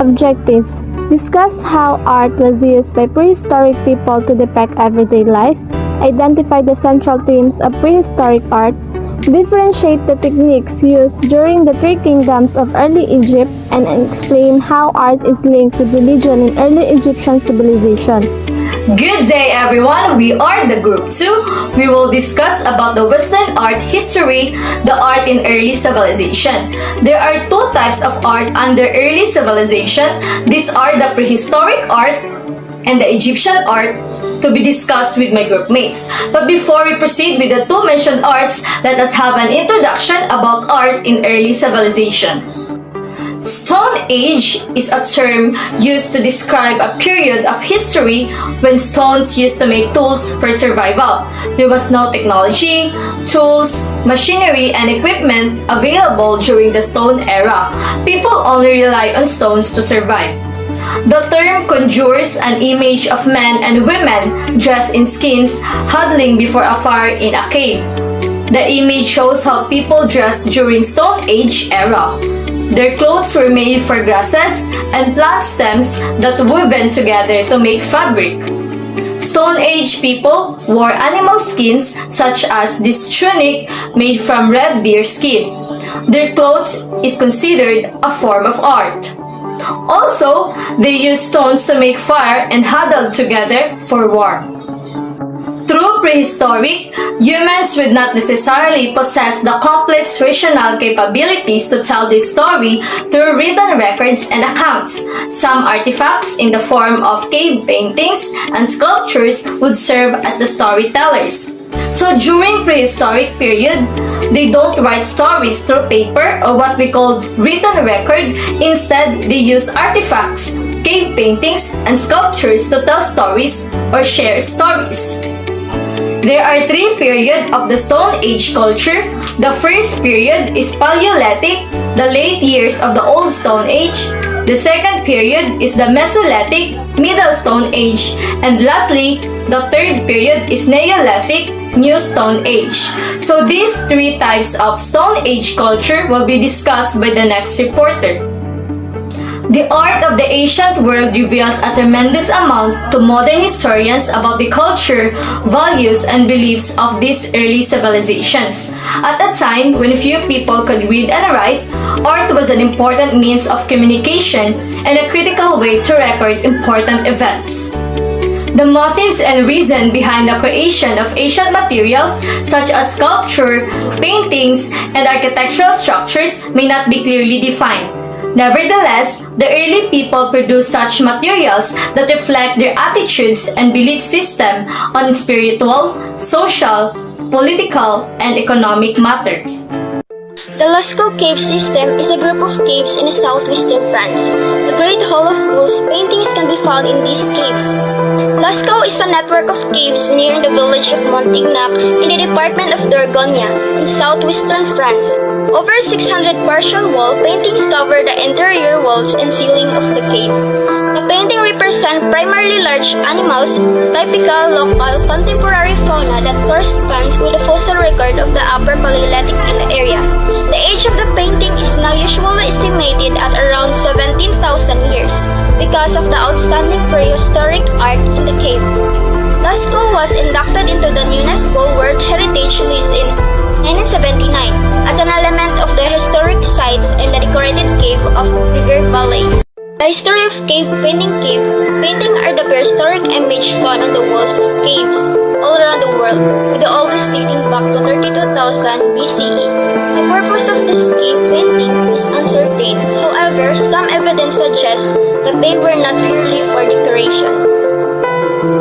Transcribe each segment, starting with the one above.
Objectives. Discuss how art was used by prehistoric people to depict everyday life. Identify the central themes of prehistoric art. Differentiate the techniques used during the three kingdoms of early Egypt and explain how art is linked with religion in early Egyptian civilization. Good day everyone, we are the group 2. We will discuss about the Western art history, the art in early civilization. There are two types of art under early civilization. These are the prehistoric art and the Egyptian art to be discussed with my group mates. But before we proceed with the two mentioned arts, let us have an introduction about art in early civilization. Stone Age is a term used to describe a period of history when stones used to make tools for survival. There was no technology, tools, machinery, and equipment available during the Stone Era. People only relied on stones to survive. The term conjures an image of men and women dressed in skins huddling before a fire in a cave. The image shows how people dressed during Stone Age era. Their clothes were made from grasses and plant stems that woven together to make fabric. Stone Age people wore animal skins such as this tunic made from red deer skin. Their clothes is considered a form of art. Also, they used stones to make fire and huddled together for warmth. Through prehistoric, humans would not necessarily possess the complex rational capabilities to tell this story through written records and accounts. Some artifacts in the form of cave paintings and sculptures would serve as the storytellers. So during prehistoric period, they don't write stories through paper or what we call written record. Instead, they use artifacts, cave paintings, and sculptures to tell stories or share stories. There are three periods of the Stone Age culture. The first period is Paleolithic, the late years of the Old Stone Age. The second period is the Mesolithic, Middle Stone Age. And lastly, the third period is Neolithic, New Stone Age. So these three types of Stone Age culture will be discussed by the next reporter. The art of the ancient world reveals a tremendous amount to modern historians about the culture, values, and beliefs of these early civilizations. At a time when few people could read and write, art was an important means of communication and a critical way to record important events. The motives and reason behind the creation of ancient materials such as sculpture, paintings, and architectural structures may not be clearly defined. Nevertheless, the early people produced such materials that reflect their attitudes and belief system on spiritual, social, political, and economic matters. The Lascaux cave system is a group of caves in southwestern France. The Great Hall of Fools paintings can be found in these caves. Lascaux is a network of caves near the village of Montignac in the department of Dordogne in southwestern France. Over 600 partial wall paintings cover the interior walls and ceiling of the cave. The painting represent primarily large animals, typical local contemporary fauna that corresponds with the fossil record of the Upper Paleolithic area. The age of the painting is now usually estimated at around 17,000 years because of the outstanding prehistoric art in the cave. Lascaux was inducted into the UNESCO World Heritage List in 1979 as an element of the historic sites in the decorated cave of Ziger Valley. The history of cave painting are the prehistoric image found on the walls of caves all around the world, with the oldest dating back to 32,000 BCE. The purpose of this cave painting is uncertain. However, some evidence suggests that they were not purely for decoration.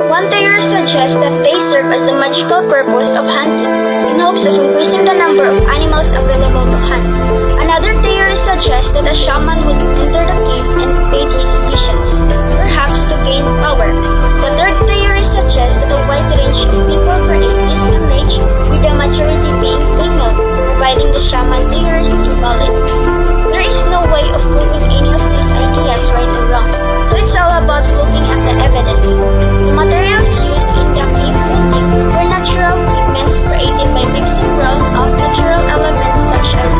One theory suggests that they serve as the magical purpose of hunting, in hopes of increasing the number of animals available to hunt. Another theory suggests that a shaman would enter the cave and paint his visions, perhaps to gain power. The third theory suggests that a wide range of people create this image, with the majority being female, providing the shaman theories invalid. There is no way of proving any of these ideas right or wrong, so it's all about looking at the evidence. The materials used in the cave painting were natural pigments created by mixing brown of natural elements such as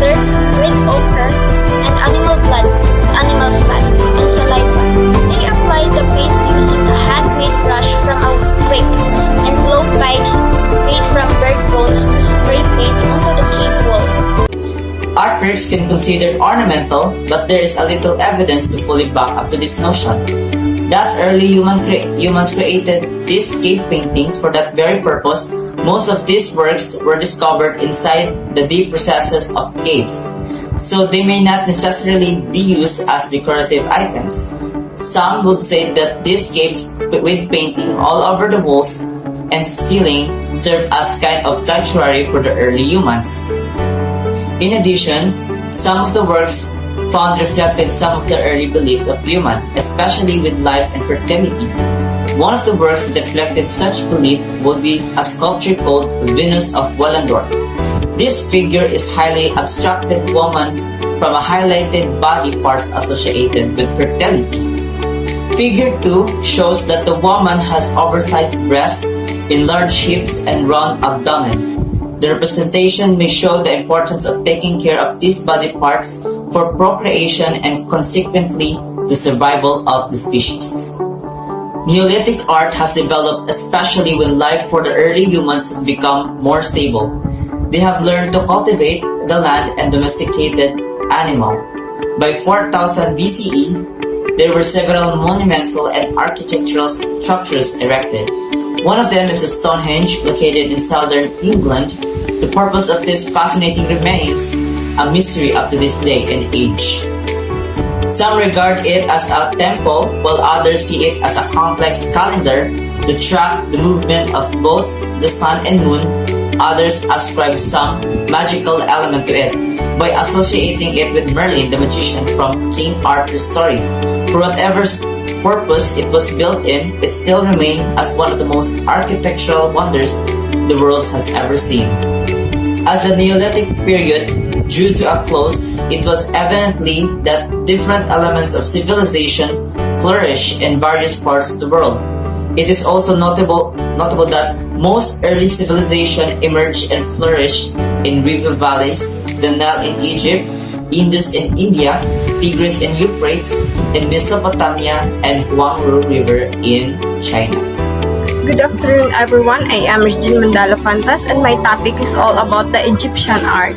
dirt, red ochre, and animal blood with animal fat. works can be considered ornamental, but there is a little evidence to fully back up to this notion. That early humans created these cave paintings for that very purpose. Most of these works were discovered inside the deep recesses of caves, so they may not necessarily be used as decorative items. Some would say that these caves with painting all over the walls and ceiling served as kind of sanctuary for the early humans. In addition, some of the works found reflected some of the early beliefs of human, especially with life and fertility. One of the works that reflected such belief would be a sculpture called Venus of Willendorf. This figure is highly abstracted woman from a highlighted body parts associated with fertility. Figure 2 shows that the woman has oversized breasts, enlarged hips, and round abdomen. The representation may show the importance of taking care of these body parts for procreation and consequently the survival of the species. Neolithic art has developed especially when life for the early humans has become more stable. They have learned to cultivate the land and domesticated animal. By 4000 BCE, there were several monumental and architectural structures erected. One of them is Stonehenge, located in southern England. The purpose of this fascinating remains a mystery up to this day and age. Some regard it as a temple, while others see it as a complex calendar to track the movement of both the sun and moon. Others ascribe some magical element to it by associating it with Merlin the magician from King Arthur's story. For whatever purpose it was built in, it still remains as one of the most architectural wonders the world has ever seen. As the Neolithic period drew to a close, it was evidently that different elements of civilization flourished in various parts of the world. It is also notable that most early civilization emerged and flourished in river valleys, the Nile in Egypt, Indus in India, Tigris and Euphrates in Mesopotamia, and Huangru River in China. Good afternoon everyone, I am Regine Mandalo Fantas and my topic is all about the Egyptian art.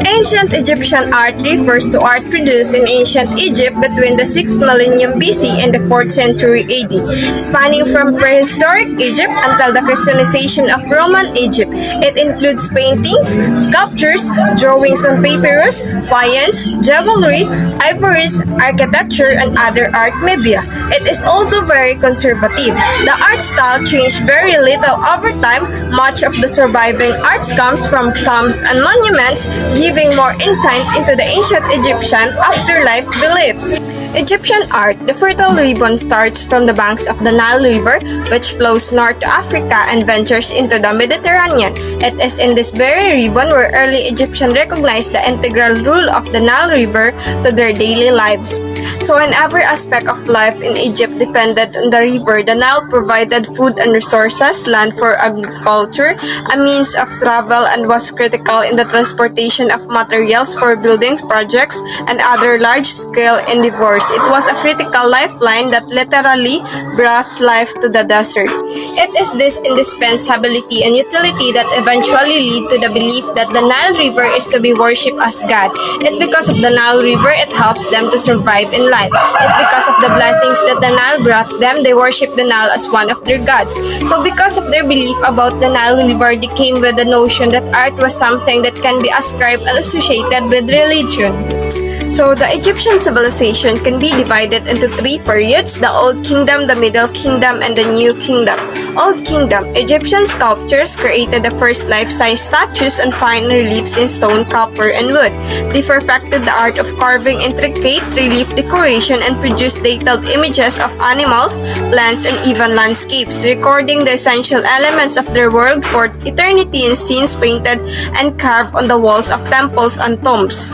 Ancient Egyptian art refers to art produced in ancient Egypt between the 6th millennium BC and the 4th century AD, spanning from prehistoric Egypt until the Christianization of Roman Egypt. It includes paintings, sculptures, drawings on papyrus, faience, jewelry, ivories, architecture, and other art media. It is also very conservative. The art style changed very little over time. Much of the surviving arts comes from tombs and monuments, giving more insight into the ancient Egyptian afterlife beliefs. Egyptian art, the fertile ribbon starts from the banks of the Nile River, which flows north to Africa and ventures into the Mediterranean. It is in this very ribbon where early Egyptians recognized the integral role of the Nile River to their daily lives. So in every aspect of life in Egypt depended on the river. The Nile provided food and resources, land for agriculture, a means of travel, and was critical in the transportation of materials for buildings projects and other large-scale endeavors. It was a critical lifeline that literally brought life to the desert. It is this indispensability and utility that eventually lead to the belief that the Nile River is to be worshipped as God. It because of the Nile River, it helps them to survive in life. It because of the blessings that the Nile brought them, they worship the Nile as one of their gods. So because of their belief about the Nile River, they came with the notion that art was something that can be ascribed and associated with religion. So the Egyptian civilization can be divided into three periods: the Old Kingdom, the Middle Kingdom, and the New Kingdom. Old Kingdom, Egyptian sculptors created the first life-size statues and fine reliefs in stone, copper, and wood. They perfected the art of carving intricate relief decoration and produced detailed images of animals, plants, and even landscapes, recording the essential elements of their world for eternity in scenes painted and carved on the walls of temples and tombs.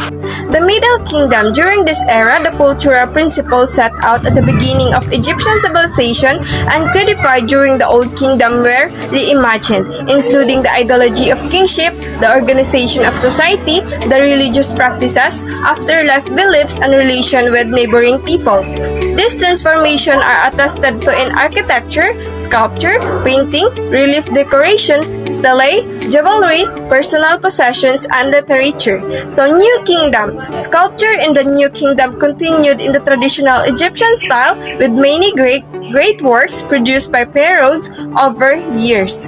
The Middle Kingdom Kingdom. During this era, the cultural principles set out at the beginning of Egyptian civilization and codified during the Old Kingdom were reimagined, including the ideology of kingship, the organization of society, the religious practices, afterlife beliefs, and relation with neighboring peoples. These transformations are attested to in architecture, sculpture, painting, relief decoration, stelae, jewelry, personal possessions, and literature. So, New Kingdom. Sculpture in the New Kingdom continued in the traditional Egyptian style with many great works produced by pharaohs over years.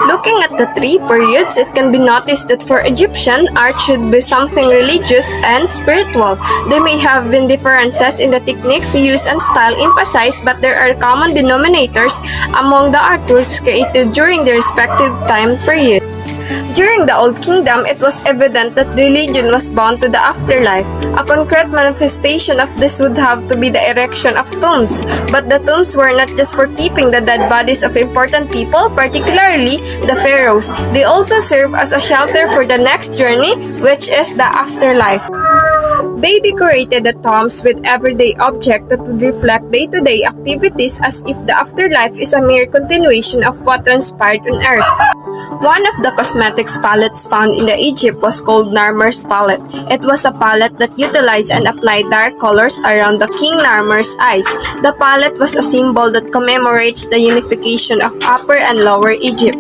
Looking at the three periods, it can be noticed that for Egyptian, art should be something religious and spiritual. There may have been differences in the techniques used and style emphasized, but there are common denominators among the artworks created during the respective time period. During the Old Kingdom, it was evident that religion was bound to the afterlife. A concrete manifestation of this would have to be the erection of tombs. But the tombs were not just for keeping the dead bodies of important people, particularly the pharaohs. They also serve as a shelter for the next journey, which is the afterlife. They decorated the tombs with everyday objects that would reflect day-to-day activities as if the afterlife is a mere continuation of what transpired on earth. One of the cosmetics palettes found in the Egypt was called Narmer's palette. It was a palette that utilized and applied dark colors around the King Narmer's eyes. The palette was a symbol that commemorates the unification of Upper and Lower Egypt.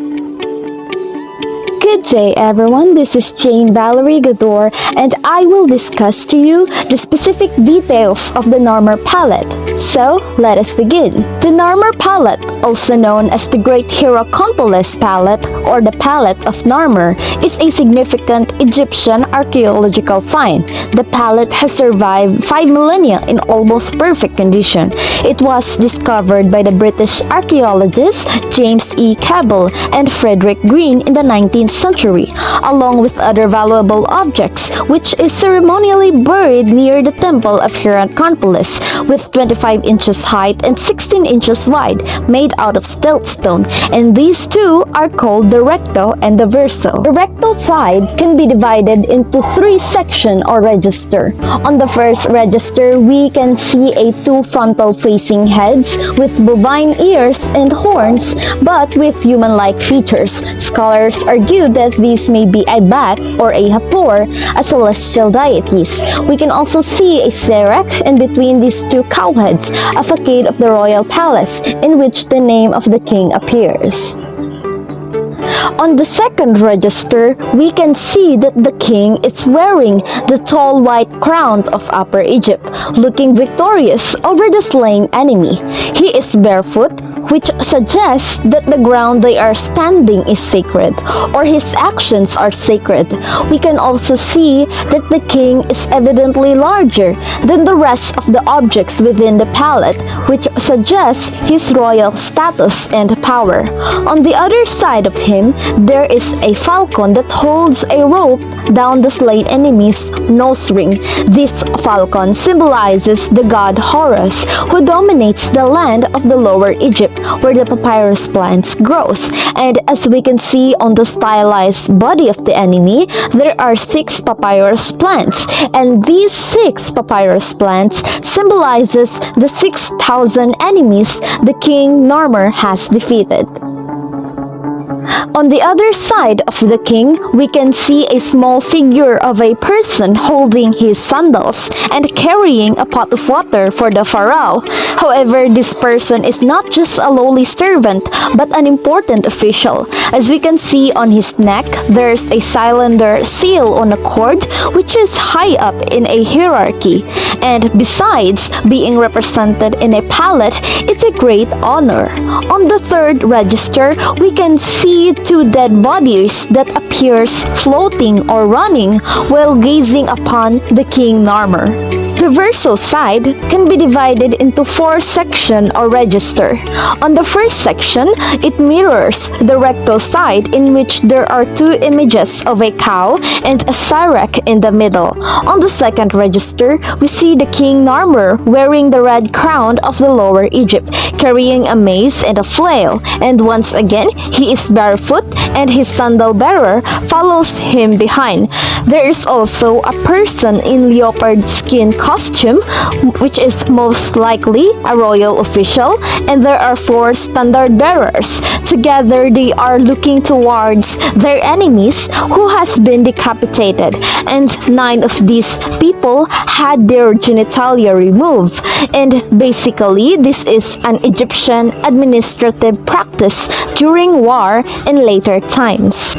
Good day everyone, this is Jane Valerie Gador and I will discuss to you the specific details of the Narmer palette. So, let us begin. The Narmer palette, also known as the Great Hierakonpolis palette or the Palette of Narmer, is a significant Egyptian archaeological find. The palette has survived 5 millennia in almost perfect condition. It was discovered by the British archaeologists James E. Cabell and Frederick Green in the 19th century, along with other valuable objects, which is ceremonially buried near the temple of Hierakonpolis, with 25 inches height and 16 inches wide, made out of siltstone, and these two are called the recto and the verso. The recto side can be divided into 3 sections or register. On the first register, we can see 2 frontal-facing heads with bovine ears and horns, but with human-like features. Scholars argue that these may be a bat or a Hathor, a celestial deities. We can also see a Serek in between these 2 cowheads, a facade of the royal palace in which the name of the king appears. On the second register, we can see that the king is wearing the tall white crown of Upper Egypt, looking victorious over the slain enemy. He is barefoot, which suggests that the ground they are standing is sacred, or his actions are sacred. We can also see that the king is evidently larger than the rest of the objects within the palette, which suggests his royal status and power. On the other side of him, there is a falcon that holds a rope down the slain enemy's nose ring. This falcon symbolizes the god Horus, who dominates the land of the Lower Egypt, where the papyrus plants grows. And as we can see on the stylized body of the enemy, there are 6 papyrus plants, and these 6 papyrus plants symbolizes the 6,000 enemies the king Narmer has defeated. On the other side of the king, we can see a small figure of a person holding his sandals and carrying a pot of water for the pharaoh. However, this person is not just a lowly servant, but an important official. As we can see on his neck, there's a cylinder seal on a cord, which is high up in a hierarchy. And besides being represented in a palette, it's a great honor. On the third register, we can see 2 dead bodies that appears floating or running while gazing upon the king Narmer. The verso side can be divided into 4 sections or register. On the first section, it mirrors the recto side in which there are 2 images of a cow and a sirex in the middle. On the second register, we see the king Narmer wearing the red crown of the Lower Egypt, carrying a mace and a flail, and once again, he is barefoot and his sandal bearer follows him behind. There is also a person in leopard skin costume, which is most likely a royal official, and there are 4 standard bearers. Together, they are looking towards their enemies who has been decapitated, and 9 of these people had their genitalia removed. And basically, this is an Egyptian administrative practice during war in later times.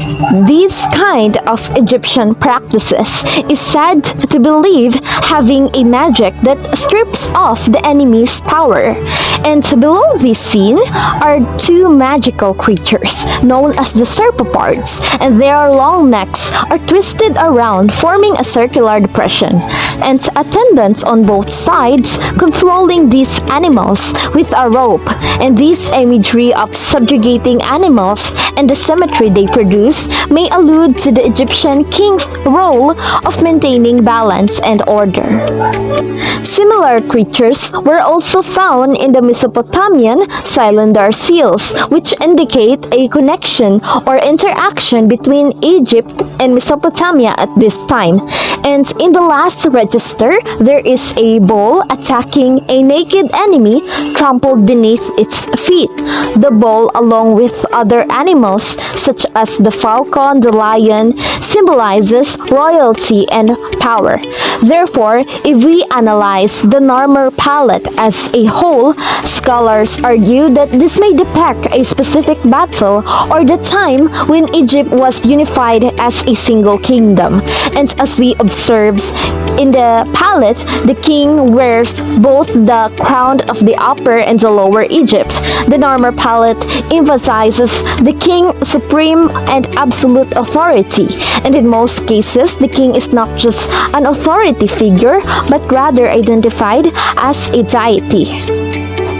These kind of Egyptian practices is said to believe having a magic that strips off the enemy's power. And below this scene are 2 magical creatures known as the serpopards, and their long necks are twisted around, forming a circular depression, and attendants on both sides controlling these animals with a rope. And this imagery of subjugating animals and the symmetry they produce may allude to the Egyptian king's role of maintaining balance and order. Similar creatures were also found in the Mesopotamian cylinder seals, which indicate a connection or interaction between Egypt and Mesopotamia at this time. And in the last register, there is a bull attacking a naked enemy trampled beneath its feet. The bull, along with other animals such as the falcon, the lion, symbolizes royalty and power. Therefore, if we analyze the Narmer palette as a whole, scholars argue that this may depict a specific battle or the time when Egypt was unified as a single kingdom. And as we observe in the palette, the king wears both the crown of the upper and the lower Egypt. The Narmer palette emphasizes the king's supreme and absolute authority, and in most cases, the king is not just an authority figure, but rather identified as a deity.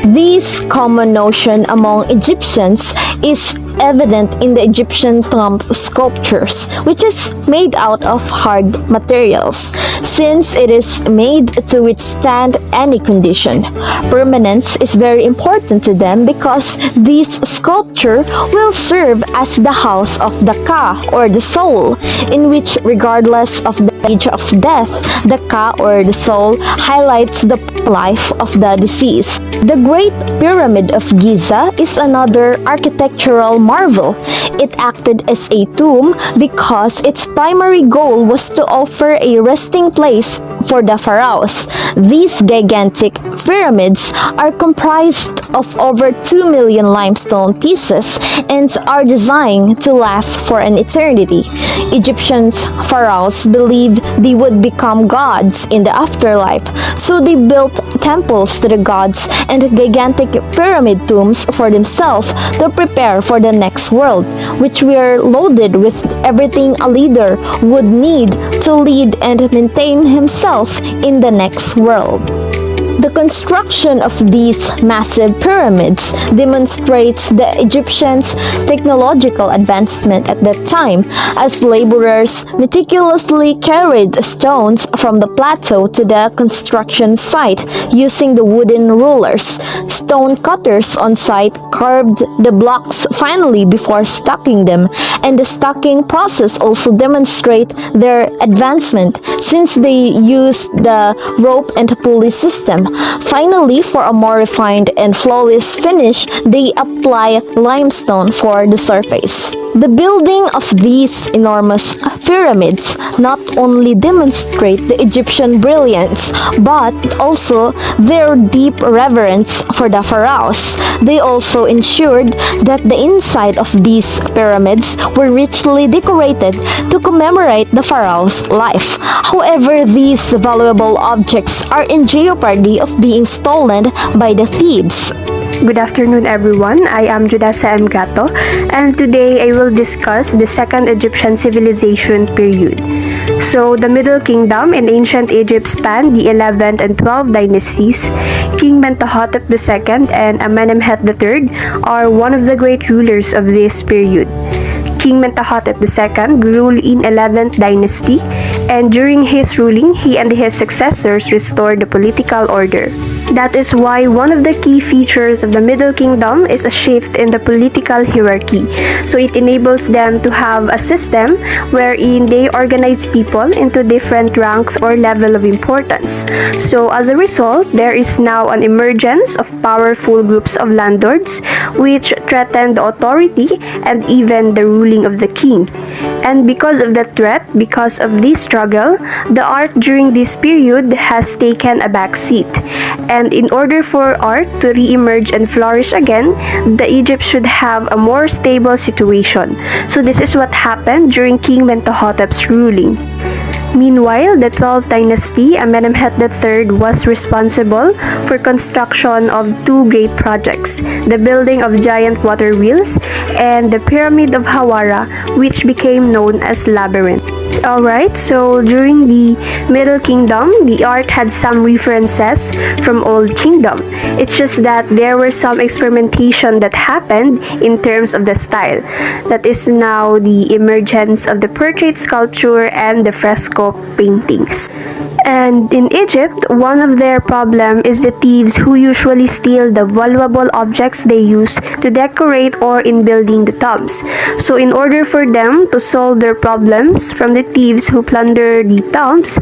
This common notion among Egyptians is evident in the Egyptian tomb sculptures, which is made out of hard materials, since it is made to withstand any condition. Permanence is very important to them because this sculpture will serve as the house of the Ka, or the soul, in which, regardless of the age of death, the Ka, or the soul, highlights the life of the deceased. The Great Pyramid of Giza is another architectural marvel. It acted as a tomb because its primary goal was to offer a resting place for the pharaohs. These gigantic pyramids are comprised of over 2 million limestone pieces and are designed to last for an eternity. Egyptian pharaohs believed they would become gods in the afterlife, so they built temples to the gods and gigantic pyramid tombs for themselves to prepare for the next world, which were loaded with everything a leader would need to lead and maintain himself in the next world. The construction of these massive pyramids demonstrates the Egyptians' technological advancement at that time, as laborers meticulously carried stones from the plateau to the construction site using the wooden rulers. Stone cutters on site carved the blocks finely before stacking them, and the stacking process also demonstrates their advancement since they used the rope and pulley system. Finally, for a more refined and flawless finish, they apply limestone for the surface. The building of these enormous pyramids not only demonstrate the Egyptian brilliance, but also their deep reverence for the pharaohs. They also ensured that the inside of these pyramids were richly decorated to commemorate the pharaoh's life. However, these valuable objects are in jeopardy of being stolen by the thieves. Good afternoon, everyone. I am Judasa M. Gato, and today I will discuss the Second Egyptian Civilization period. So, the Middle Kingdom in ancient Egypt spanned the 11th and 12th dynasties. King Mentuhotep II and Amenemhet III are one of the great rulers of this period. King Mentuhotep II ruled in 11th dynasty, and during his ruling, he and his successors restored the political order. That is why one of the key features of the Middle Kingdom is a shift in the political hierarchy. So it enables them to have a system wherein they organize people into different ranks or level of importance. So as a result, there is now an emergence of powerful groups of landlords which threaten the authority and even the ruling of the king. And because of the threat, because of this struggle, the art during this period has taken a back seat. And in order for art to re-emerge and flourish again, the Egypt should have a more stable situation. So this is what happened during King Mentuhotep's ruling. Meanwhile, the 12th dynasty, Amenemhet III, was responsible for construction of two great projects, the building of giant water wheels and the Pyramid of Hawara, which became known as Labyrinth. Alright, so during the Middle Kingdom, the art had some references from Old Kingdom. It's just that there were some experimentation that happened in terms of the style. That is now the emergence of the portrait sculpture and the fresco paintings. And in Egypt, one of their problem is the thieves who usually steal the valuable objects they use to decorate or in building the tombs. So in order for them to solve their problems from the thieves who plunder the tombs,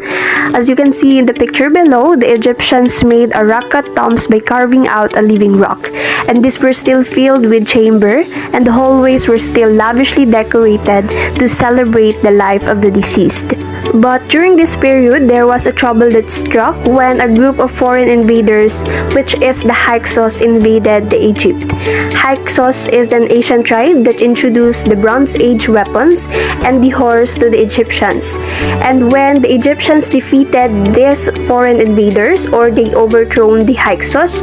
as you can see in the picture below, the Egyptians made a rock-cut tombs by carving out a living rock. And these were still filled with chamber, and the hallways were still lavishly decorated to celebrate the life of the deceased. But during this period, there was a trouble that struck when a group of foreign invaders, which is the Hyksos, invaded the Egypt. Hyksos is an Asian tribe that introduced the Bronze Age weapons and the horse to the Egyptians. And when the Egyptians defeated these foreign invaders, or they overthrown the Hyksos,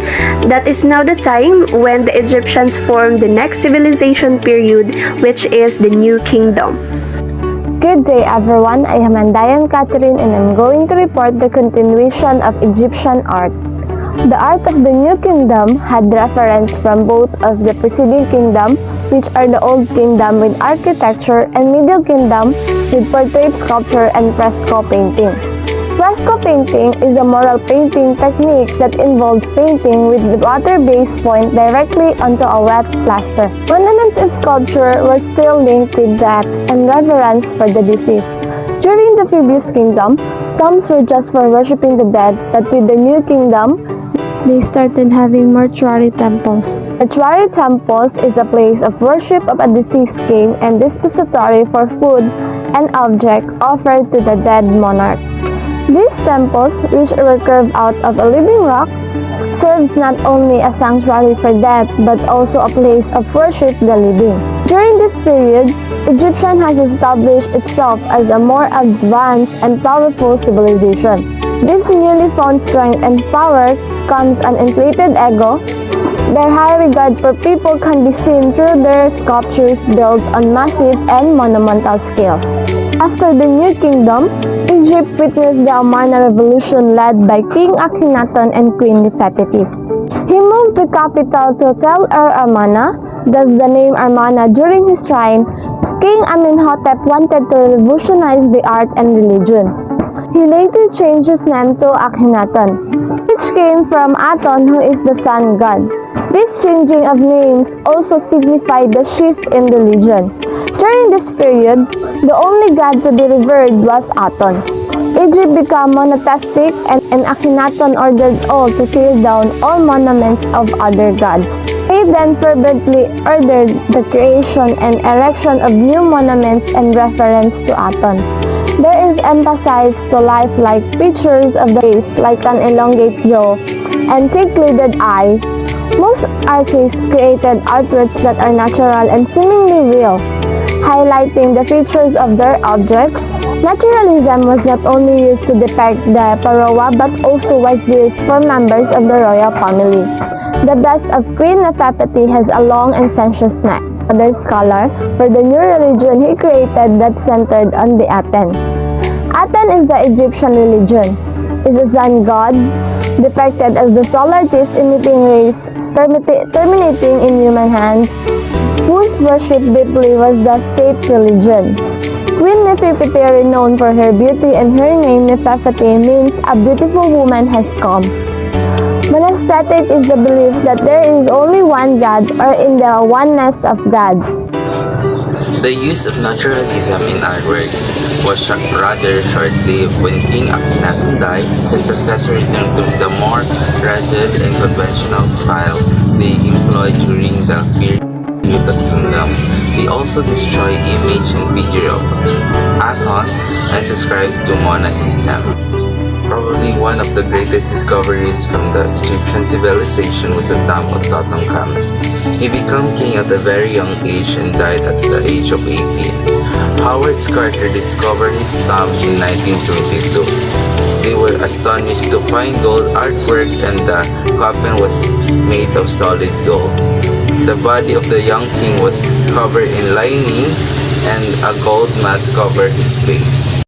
that is now the time when the Egyptians formed the next civilization period, which is the New Kingdom. Good day everyone, I am Andayan Catherine and I'm going to report the continuation of Egyptian art. The art of the New Kingdom had reference from both of the preceding kingdom, which are the Old Kingdom with architecture and Middle Kingdom with portrait sculpture and fresco painting. Fresco painting is a mural painting technique that involves painting with the water-based point directly onto a wet plaster. Monuments and sculpture were still linked with death and reverence for the deceased. During the previous kingdom, tombs were just for worshipping the dead, but with the New Kingdom, they started having mortuary temples. Mortuary temples is a place of worship of a deceased king and dispository for food and object offered to the dead monarch. These temples, which were carved out of a living rock, serves not only a sanctuary for death but also a place of worship the living. During this period, Egyptian has established itself as a more advanced and powerful civilization. This newly found strength and power comes an inflated ego. Their high regard for people can be seen through their sculptures built on massive and monumental scales. After the New Kingdom, Egypt witnessed the Amarna Revolution led by King Akhenaton and Queen Nefertiti. He moved the capital to Tel Amarna, thus the name Amarna. During his reign, King Amenhotep wanted to revolutionize the art and religion. He later changed his name to Akhenaton, which came from Aton, who is the sun god. This changing of names also signified the shift in religion. During this period, the only god to be revered was Aton. Egypt became monotheistic and Akhenaton ordered all to tear down all monuments of other gods. He then fervently ordered the creation and erection of new monuments in reference to Aton. There is emphasis to lifelike features of the face like an elongate jaw and thick-lidded eye. Most artists created artworks that are natural and seemingly real, highlighting the features of their objects. Naturalism was not only used to depict the Paroa but also was used for members of the royal family. The bust of Queen Nefertiti has a long and sensuous neck. Other scholar for the new religion he created that centered on the Aten. Aten is the Egyptian religion. Is a sun god depicted as the solar disk emitting rays terminating in human hands, whose worship deeply was the state religion. Queen Nefertiti, renowned for her beauty, and her name Nefertiti means a beautiful woman has come. Monastic is the belief that there is only one God or in the oneness of God. The use of naturalism in artwork was rather short-lived. When King Akhenaten died, his successor returned to the more rugged and conventional style they employed during the period of kingdom. They also destroyed image and figure of Aton and subscribed to monotheism. Probably one of the greatest discoveries from the Egyptian civilization was the tomb of Tutankhamun. He became king at a very young age and died at the age of 18. Howard Carter discovered his tomb in 1922. They were astonished to find gold artwork and the coffin was made of solid gold. The body of the young king was covered in lining and a gold mask covered his face.